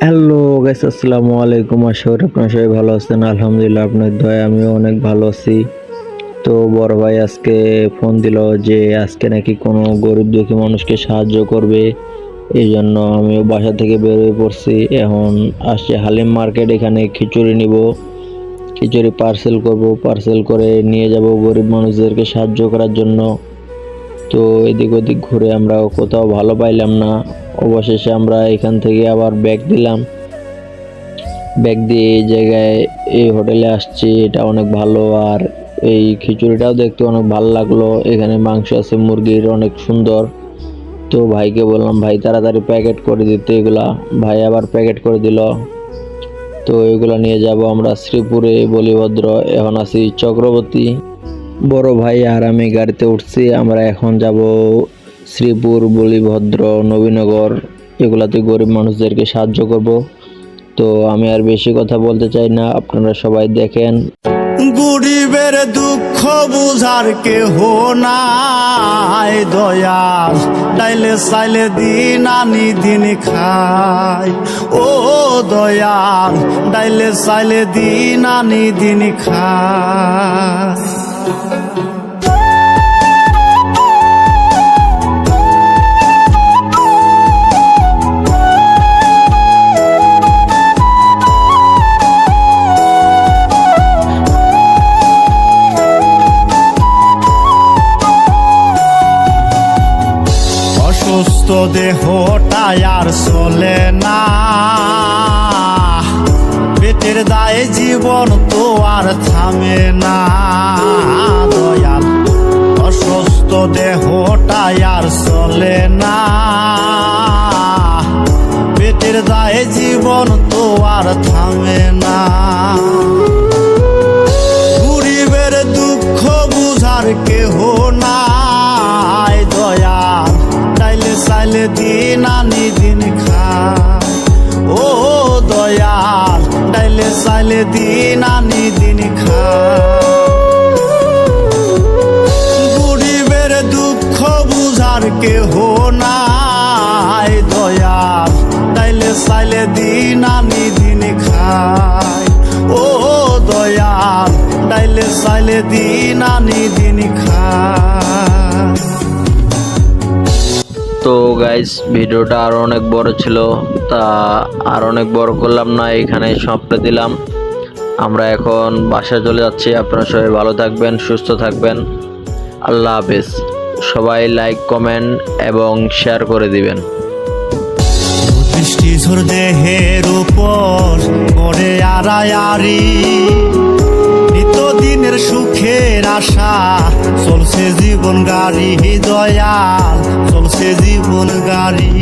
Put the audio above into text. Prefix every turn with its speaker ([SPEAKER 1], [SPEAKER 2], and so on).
[SPEAKER 1] Hello guys, আসসালামু আলাইকুম। আশা করি আপনারা সবাই ভালো আছেন। আলহামদুলিল্লাহ, আপনার দয়ায় আমিও অনেক ভালো আছি। তো বড় ভাই আজকে ফোন দিল যে আজকে নাকি কোনো গরিব দুঃখী মানুষকে সাহায্য করবে। এই জন্য আমিও বাসা থেকে বের হয়ে পড়ছি। এখন আসছে হালিম মার্কেট, এখানে খিচুড়ি নিব, খিচুড়ি পার্সেল করব, পার্সেল করে নিয়ে যাব গরিব মানুষদেরকে সাহায্য করার জন্য। তো এদিক ওদিক ঘুরে আমরা কোথাও ভালো পাইলাম না। অবশেষে আমরা এখান থেকে আবার ব্যাগ দিলাম, ব্যাগ দিয়ে এই জায়গায় এই হোটেলে আসছি। এটা অনেক ভালো, আর এই খিচুড়িটাও দেখতে অনেক ভালো লাগলো। এখানে মাংস আছে মুরগির, অনেক সুন্দর। তো ভাইকে বললাম ভাই তাড়াতাড়ি প্যাকেট করে দিতে এগুলা। ভাই আবার প্যাকেট করে দিল। তো এগুলো নিয়ে যাব আমরা শ্রীপুরে, বলিভদ্র। এখন আছি চক্রবর্তী। বড় ভাই আর আমি গাড়িতে উঠছি। আমরা এখন যাব শ্রীপুর, বলিভদ্র, নবীনগর। এগুলাতে গরিব মানুষদেরকে সাহায্য করব। তো আমি আর বেশি কথা বলতে চাই না, আপনারা সবাই দেখেন।
[SPEAKER 2] গরিবের দুঃখ বুঝার কেহ নাই, দয়াল ডাইলে চাইলে দিন আনি দিন খায়। ও দয়াল ডাইলে চাইলে দিন আনি দিন খায়। সুস্থ দেহটাই আর চলে না, পেটের দায়ে জীবন তো আর থামে না। দয়াল অসুস্থ দেহটাই আর চলে না, পেটের দায়ে জীবন তো আর থামে না। গরিবের দুঃখ বুঝার কেহ নাই, দয়াল চাইলে দিন আনি দিন খায়। ও দয়াল ডাইলে চাইলে দিন আনি দিন খায়। গরিবের দুঃখ বুঝার কেহ নাই, দয়াল ডাইলে চাইলে দিন আনি দিন খায়। ও দয়াল ডাইলে চাইলে দিন আনি দিন খায়।
[SPEAKER 1] তো গাইস, ভিডিওটা আর অনেক বড় ছিল, তা আর অনেক বড় করলাম না, এখানে সমাপ্ত দিলাম। আমরা এখন বাসায় চলে যাচ্ছি। আপনারা সবাই ভালো থাকবেন, সুস্থ থাকবেন। আল্লাহ হাফেজ। সবাই লাইক, কমেন্ট এবং শেয়ার করে দিবেন।
[SPEAKER 2] বৃষ্টি ঝড় দেহের উপর করে আড়ায়ারি, নিত্যদিনের সুখের আশা চলছে জীবন গাড়ি। দয়াল চলছে জীবন গাড়ি।